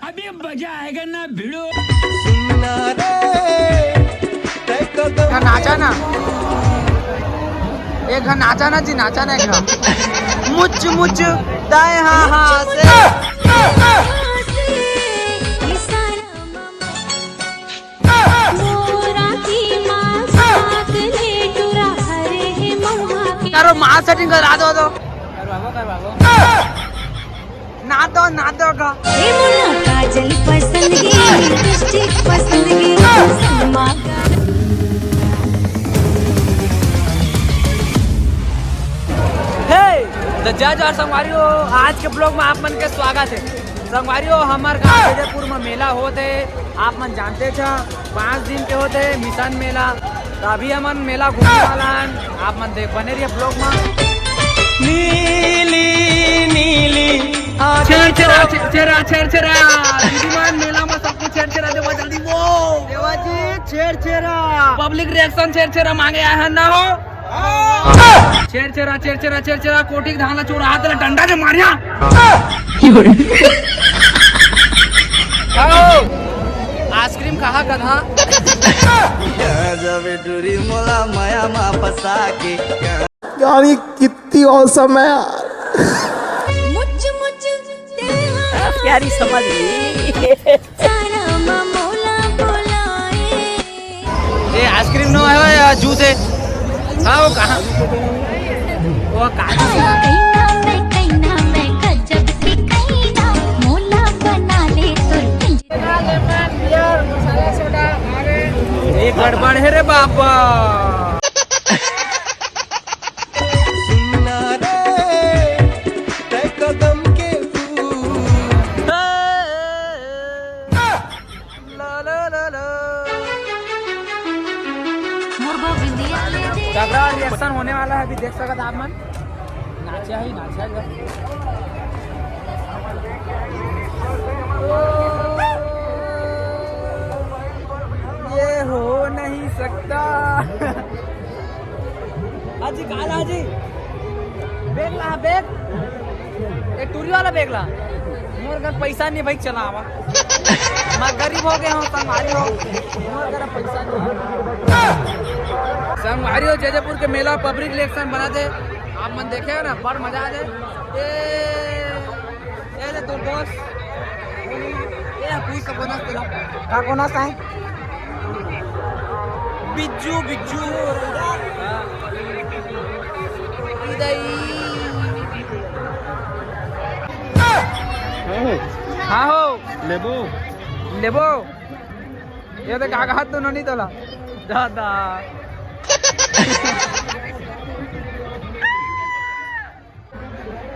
अभी मजा आएगा ना भिड़ो। नाचा ना एक नाचा ना जी, नाचा ना एक मुच मुच दाएं हाँ हाँ से करो मां सेटिंग करा दो तो ना दो का काजल पसंद लिपस्टिक पसंद तो जज और संगवारियों, आज के ब्लॉग में आप मन के स्वागत है। संगवारियों, हमारे गाँव विजयपुर में मेला होते आप मन जानते थे, 5 दिन के होते मिशन मेला। तो अभी हमन मेला घूमने वाला है, आप मन देख बने रहिए ब्लॉग में। नीली नीली छेड़ा दीदीमान मेला में सब कुछ छेड़ा देवा जल्दी वो देवाजी छेड़ा पब्लिक रिएक्शन छेड़ा मांगे आए हैं ना हो छेड़ा कोटी धाना चोरा हाथ डंडा के मारिया आइसक्रीम कहा गधा डोरी मोला माया मा फंसा के यानी कितनी औसम है यार। मुझ प्यारी समझ ये आइसक्रीम नो है या जूस है? हाँ वो कहाँ एक गड़बड़ है रे बापा। तगड़ा रिएक्शन होने वाला है, अभी देख सकते आप मन। नाचा ही ये हो नहीं सकता। हाजी काल हाजी बेग ला बेग, एक टूरी वाला बेग ला। मोर घर पैसा नहीं भाई चला आवा, मैं गरीब हो गया हूँ, संगवारी हो मोर घर पैसा नहीं। संगवारी हो जयपुर के मेला पब्लिक इलेक्शन बना दे, आप मन देखे हो ना, बड़ मजा आ जाए। ये तो बॉस ये पूछ का बोनस देला का बोनस है बिज्जू हाँ हो लेबो ये तो कागज तो नहीं तोला दादा।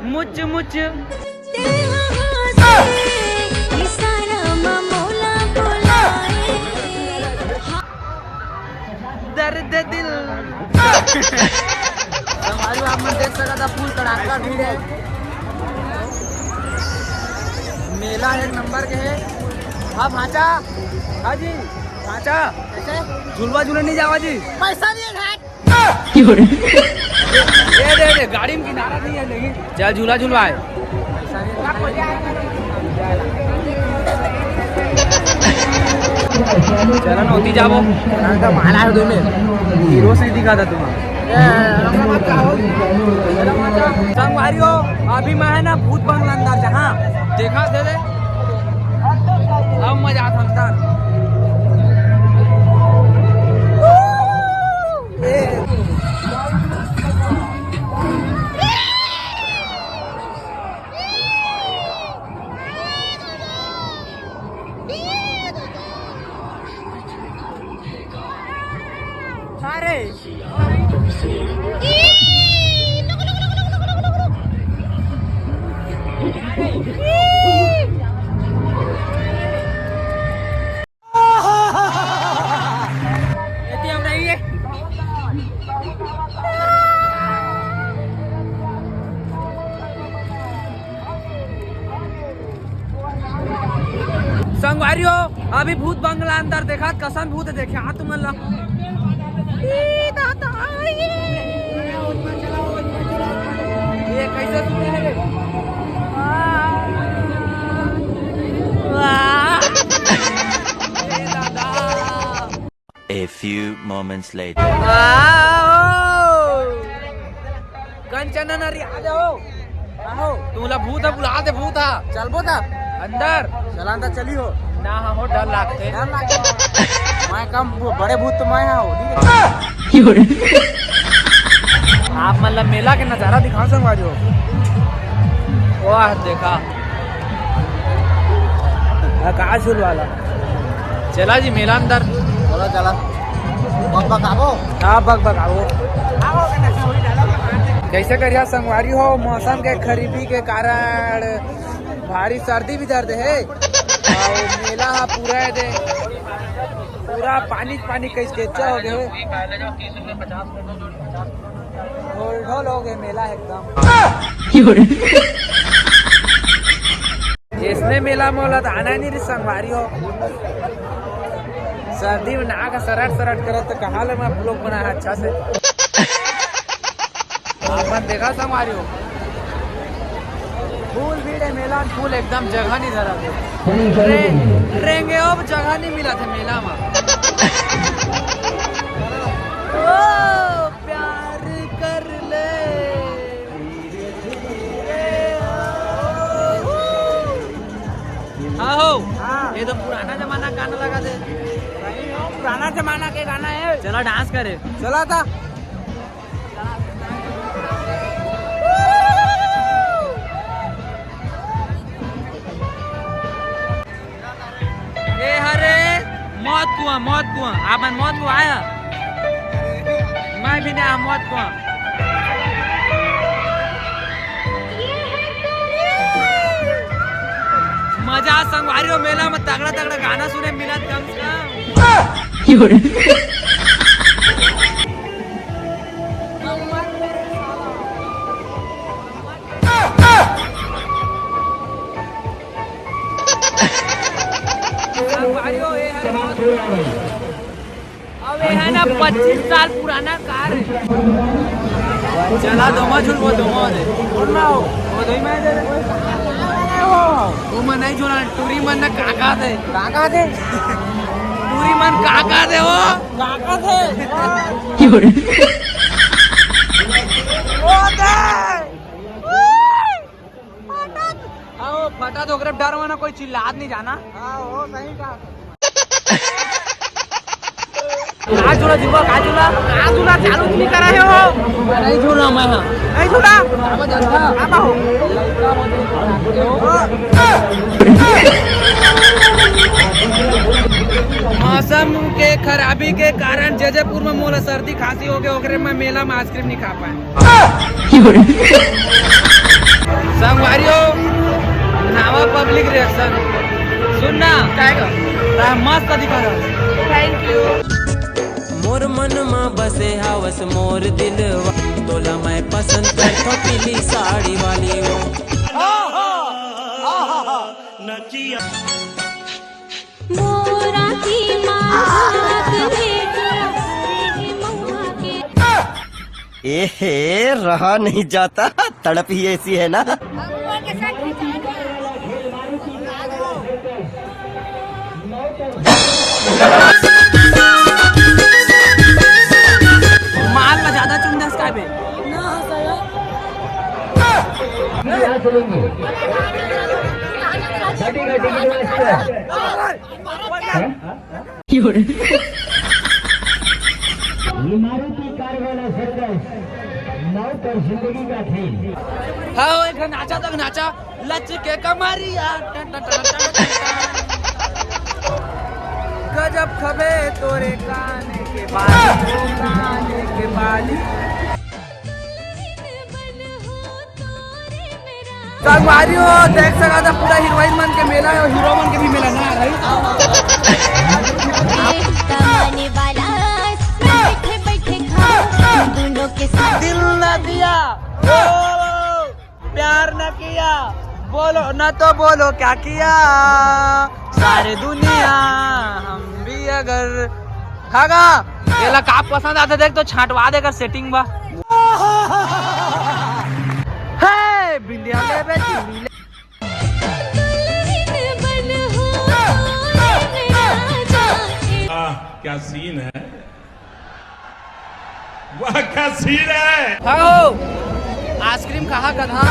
मुच दर्द दिल हमारे आप में देख सकता था, फूल कड़ाका भीड़ है। मेला एक नंबर के है। हाँ भाचा, हाँ जी भाचा, झूलवा झूले नहीं जावा जी, पैसा नहीं है दे गाड़ी में किनारा नहीं है, लेकिन चल झूला झूलवाए। चलन होती जाबो माला है तुम्हें हीरो से दिखा था तुम्हारा संगवारियों। अभी मैं है ना भूत बंगला अंदर जहाँ देखा थे अब मजा आता। संगवारी हो अभी भूत बंगला अंदर देखा कसन भूत देखे हाँ तुम ये कैसे सुने है A few moments later. कंचन नरी आ जाओ आओ तुला भूत बुला दे भूत चल बोता अंदर चला अंदर चली हो ना हो डर लागते मैं कम बड़े भूत तो मैं हूँ आप मतलब मेला के नजारा दिखा सकवा जो वाह देखा आकाश वाला चला जी मेला अंदर चलो चला बग बगाओ हाँ बग बगाओ कैसे करिया संगवारी हो मौसम के खरीबी के कारण भारी सर्दी भी दर्द है और मेला हा पूरा है दे पूरा पानी पानी कैसे हो गए ढोल हो गए मेला एकदम इसने मेला मोला तो आना नहीं रही संगवारी हो सर्दी में नाक सरट सरट करे तो कहा ले मैं ब्लॉग बनाया अच्छा से आपन देखा संगवारी हो फूल भीड़ है मेला फूल एकदम जगह नहीं धरा थे रेंगे अब जगह नहीं मिला था मेला में ओ प्यार कर ले हाँ हो ये तो पुराना जमाना गाना लगा दे पुराना जमाना के गाना है चला डांस करे चला था मौत कुआं आपन मौत कुआं आया मैं भी नहीं मौत कुआं मजा संगवारी हो मेला में तगड़ा तगड़ा गाना सुने मिला कम से अब ये है ना 25 साल पुराना कार है चला दोमा झूल वो दोमा दे ना हो वो दो ही मैं दे वो मन नहीं झूला टूरी मन ना काका दे टूरी मन काका दे वो काका दे वो दे आओ फटा तो ग्रेप डर वाला कोई चिल्लात नहीं जाना हाँ वो सही कहा काजूला जीवा काजूला चालू नहीं करा है हो नहीं झूला मैं नहीं झूला अब जनता अब हो मौसम के खराबी के कारण जयपुर में मोला सर्दी खांसी हो गया ओकरे में मेला में आइसक्रीम नहीं खा पाए संगवारियों नावा पब्लिक रिएक्शन सुनना क्या मस्त दिखा रहा थैंक यू मोर मन में बसे हावस मोर दिलवा तोला मैं पसंद करतो पीली साड़ी वाली हो मोरा की मात एहे रहा नहीं जाता तड़प ही ऐसी है ना माल में ज्यादा चुन इसका भी हाँ एक नाचा तक नाचा लच के कमरिया गजब खबे तोरे काने के बाली संगवारी हो देख सका था पूरा हीरोइन मन के मेला है हीरो मन के भी मेला ना है कमाने वाला बैठे बैठे खाओ दोनों के साथ दिल न दिया प्यार न किया बोलो न तो बोलो क्या किया सारे दुनिया हम भी अगर खागा केला काप पसंद आते देख तो छांटवा देकर सेटिंग बा है बिंदिया ले बे क्या सीन है, वाह क्या सीन है। हाँ आइसक्रीम कहा गधा।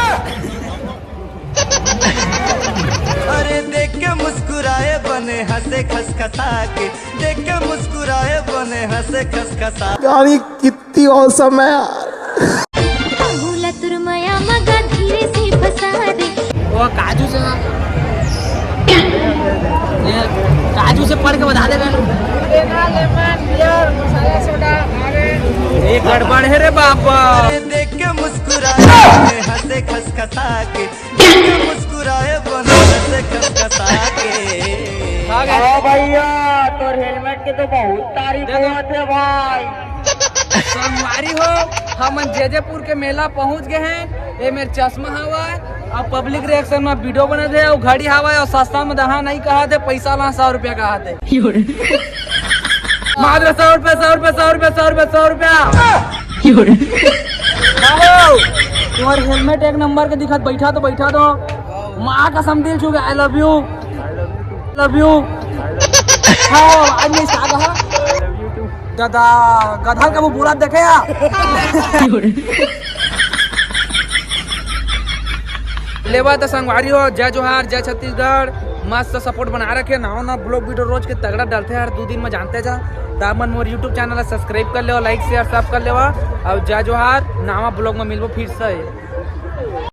अरे देख के मुस्कुराए बने हंसे खसखसा के, देख के मुस्कुराए बने हंसे खसखसा। गाड़ी कितनी औसम है यार। भूला तुरमया मगा धीरे से फंसा दे। वो काजू से ये काजू से पढ़ के बता देगा। लेमन बियर मसाला सोडा ये गड़बड़ है रे बाबा। देख के मुस्कुराए बने हंसे खसखसा के, देख के मुस्कुराए बने हंसे खसखसा के। भैया तोर हेलमेट के तो बहुत तारीफ होत है भाई। संगवारी हो हम जेजेपुर के मेला पहुंच गए हैं। ये मेरे चश्मा हवा और पब्लिक रिएक्शन में वीडियो बने थे और घड़ी हवा और सस्ता में दहा नहीं कहा थे, पैसा ला 100 रुपया कहा थे। मात्र 100 रुपया 100 रुपया 100 रुपया 100 रुपया 100 रुपया। तुम्हारे हेलमेट एक नंबर के दिखत, बैठा दो माँ कसम दिल छू गया। I love you love you. हाँ आज नहीं सागा गधा गधा का वो बुरा देखे या। लेवा तो संगवारी हो, जय जोहार जय छत्तीसगढ़। मस्त सपोर्ट बना रखे ना ब्लॉग वीडियो रोज के तगड़ा डालते हैं हर 2 दिन में जानते जा। दामन मोर यूट्यूब चैनल सब्सक्राइब कर ले, लाइक शेयर सब कर ले और जय जोहार। नावा ब्लॉग में मिलबो फिर से।